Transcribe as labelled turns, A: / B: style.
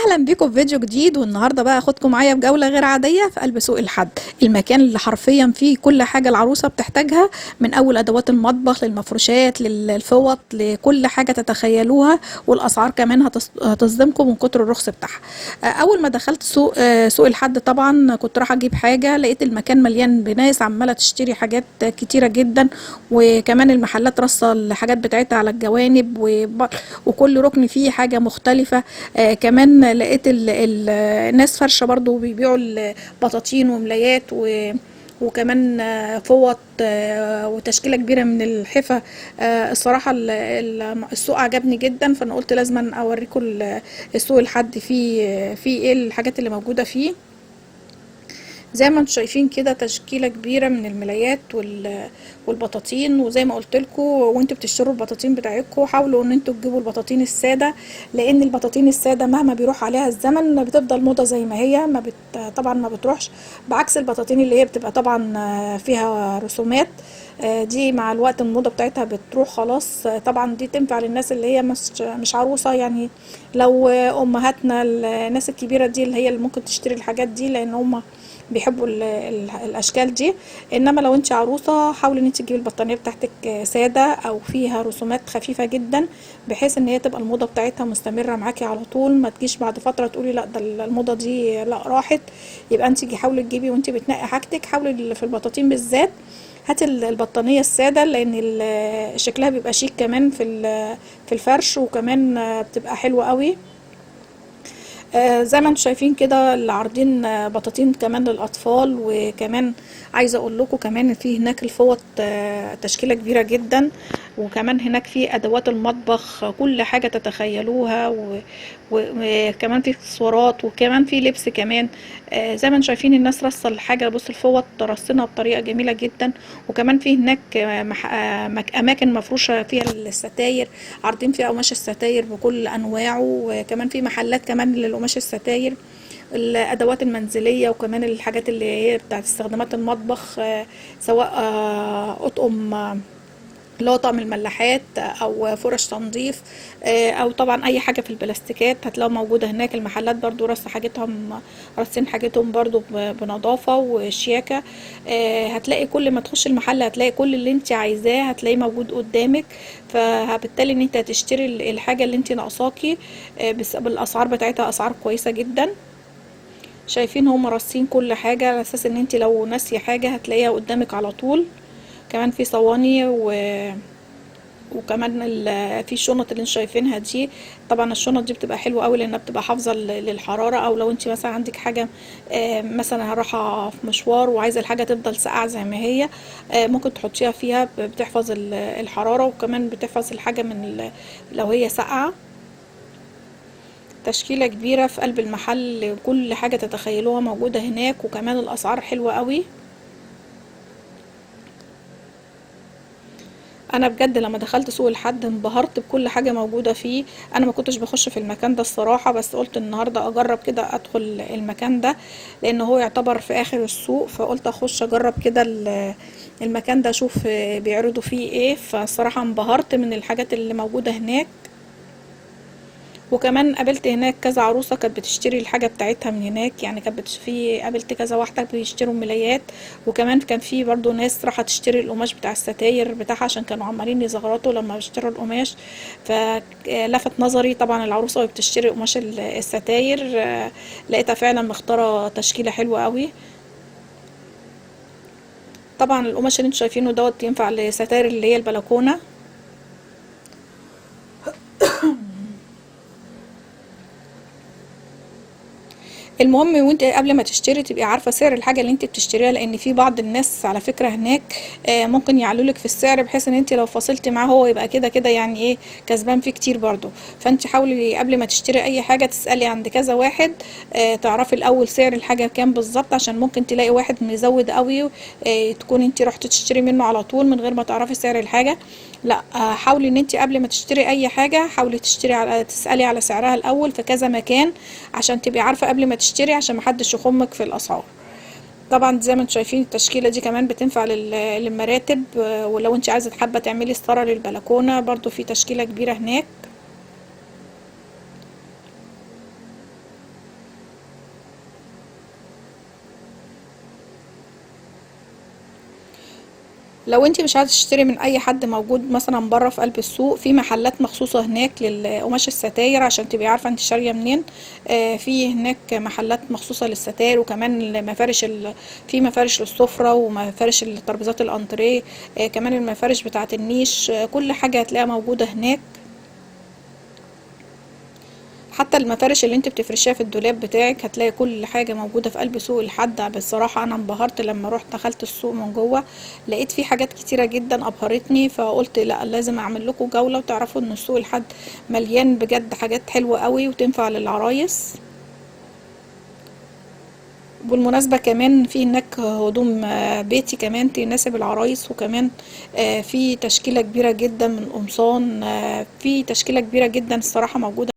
A: اهلا بيكم في فيديو جديد. والنهارده بقى اخدكم معايا في جوله غير عاديه في قلب سوق الحد، المكان اللي حرفيا فيه كل حاجه العروسه بتحتاجها، من اول ادوات المطبخ للمفروشات للفوط لكل حاجه تتخيلوها. والاسعار كمان هتصدمكم من كتر الرخص بتاعها. اول ما دخلت سوق الحد طبعا كنت رايحه اجيب حاجه، لقيت المكان مليان بناس عماله تشتري حاجات كتيره جدا، وكمان المحلات رصه الحاجات بتاعتها على الجوانب، وكل ركن فيه حاجه مختلفه. كمان لقيت الناس فرشه برضو بيبيعوا البطاطين وملايات وكمان فوط وتشكيله كبيره من الحفا. الصراحه السوق عجبني جدا، فانا قلت لازم اوريكم السوق الحد فيه ايه الحاجات اللي موجوده فيه. زي ما انتم شايفين كده تشكيله كبيره من الملايات والبطاطين. وزي ما قلت لكم وانتوا بتشتروا البطاطين بتاعتكم حاولوا ان انتوا تجيبوا البطاطين الساده، لان البطاطين الساده مهما بيروح عليها الزمن بتفضل موضه زي ما هي، طبعا ما بتروحش، بعكس البطاطين اللي هي بتبقى طبعا فيها رسومات. دي مع الوقت الموضه بتاعتها بتروح خلاص. طبعا دي تنفع للناس اللي هي مش عروسه، يعني لو امهاتنا الناس الكبيره دي اللي هي اللي ممكن تشتري الحاجات دي، لان هم بيحبوا الاشكال دي. انما لو انت عروسه حاولي ان انت تجيبي البطانيه بتاعتك ساده او فيها رسومات خفيفه جدا، بحيث ان هي تبقى الموضه بتاعتها مستمره معاكي على طول، ما تجيش بعد فتره تقولي لا ده الموضه دي لا راحت. يبقى انت حاولي تجيبي وانت بتنقي حاجتك، حاولي في البطاطين بالذات هاتي البطانيه الساده، لان شكلها بيبقى شيك كمان في الفرش، وكمان بتبقى حلوه قوي. زي ما انتم شايفين كده اللي عارضين بطاطين كمان للاطفال. وكمان عايزه اقول لكم كمان في هناك الفوط تشكيله كبيره جدا، وكمان هناك في ادوات المطبخ كل حاجه تتخيلوها، وكمان في اكسسوارات، وكمان في لبس كمان. زي ما انتم شايفين الناس رصه الحاجه، بص الفوط رصينها بطريقه جميله جدا. وكمان في هناك اماكن مفروشه فيها الستاير، عارضين فيها قماش الستاير بكل انواعه، وكمان في محلات كمان للقماش الستاير، الادوات المنزليه، وكمان الحاجات اللي هي بتاعت استخدامات المطبخ، سواء اطقم اللي هو طقم الملاحات او فرش تنظيف، او طبعا اي حاجه في البلاستيكات هتلاقوا موجوده هناك. المحلات برضو رصين حاجتهم برضو بنظافه وشياكه. هتلاقي كل ما تخش المحل هتلاقي كل اللي انت عايزاه هتلاقيه موجود قدامك، فبالتالي ان انت هتشتري الحاجه اللي انت ناقصاكي بالاسعار بتاعتها، اسعار كويسه جدا. شايفين هم رصين كل حاجه على اساس ان انت لو ناسيه حاجه هتلاقيها قدامك على طول. كمان في صواني وكمان في الشنط اللي انتوا شايفينها دي. طبعا الشنط دي بتبقى حلوه قوي لانها بتبقى حافظه للحراره، او لو انت مثلا عندك حاجه مثلا رايحه في مشوار وعايزه الحاجه تفضل ساقعه زي ما هي، ممكن تحطيها فيها بتحفظ الحراره، وكمان بتحفظ الحاجه لو هي ساقعه. تشكيله كبيره في قلب المحل، كل حاجه تتخيلوها موجوده هناك، وكمان الاسعار حلوه قوي. انا بجد لما دخلت سوق الحد انبهرت بكل حاجه موجوده فيه. انا ما كنتش بخش في المكان ده الصراحه، بس قلت النهارده اجرب كده ادخل المكان ده، لان هو يعتبر في اخر السوق، فقلت اخش اجرب كده المكان ده اشوف بيعرضوا فيه ايه. فالصراحه انبهرت من الحاجات اللي موجوده هناك. وكمان قابلت هناك كذا عروسه كانت بتشتري الحاجه بتاعتها من هناك، يعني كانت قابلت كذا واحده بيشتروا ملايات، وكمان كان في برضو ناس راحه تشتري القماش بتاع الستاير بتاعها، عشان كانوا عمالين يزغرطوا لما بيشتروا القماش. فلفت نظري طبعا العروسه وهي بتشتري قماش الستاير، لقيتها فعلا مختاره تشكيله حلوه قوي. طبعا القماش اللي انتوا شايفينه دوت ينفع لستاير اللي هي البلكونه. المهم وانت قبل ما تشتري تبقي عارفه سعر الحاجه اللي انت بتشتريها، لان في بعض الناس على فكره هناك ممكن يعلولك في السعر، بحيث ان انت لو فاصلتي معاه هو يبقى كده كده يعني ايه كسبان فيه كتير برضو. فانت حاولي قبل ما تشتري اي حاجه تسالي عند كذا واحد، تعرفي الاول سعر الحاجه كام بالظبط، عشان ممكن تلاقي واحد مزود قوي تكون انت رحت تشتري منه على طول من غير ما تعرفي سعر الحاجه. لا، حاولي ان انت قبل ما تشتري اي حاجه حاولي تسالي على سعرها الاول في كذا مكان، عشان تبقي عارفه قبل ما تشتري، عشان محدش يخمك في الاسعار. طبعا زي ما انتم شايفين التشكيله دي كمان بتنفع للمراتب، ولو انت عايزه حابه تعملي ستاره للبلكونه برضو في تشكيله كبيره هناك. لو انت مش عايزه تشتري من اي حد موجود مثلا بره في قلب السوق، في محلات مخصوصه هناك للقماش الستاير عشان تبقي عارفه انت شاريه منين. في هناك محلات مخصوصه للستاير، وكمان المفارش في مفارش للسفره ومفارش الترابيزات الانتريه. كمان المفارش بتاعه النيش، كل حاجه هتلاقيها موجوده هناك. حتى المفارش اللي انت بتفرشيها في الدولاب بتاعك هتلاقي كل حاجة موجودة في قلب سوق الحد. بصراحة انا انبهرت لما روحت دخلت السوق من جوه، لقيت فيه حاجات كتيرة جدا ابهرتني، فقلت لا لازم اعمل لكم جولة وتعرفوا ان السوق الحد مليان بجد حاجات حلوة قوي وتنفع للعرايس. بالمناسبة كمان في هناك هدوم بيتي كمان تناسب العرايس، وكمان في تشكيلة كبيرة جدا من قمصان، في تشكيلة كبيرة جدا الصراحة موجودة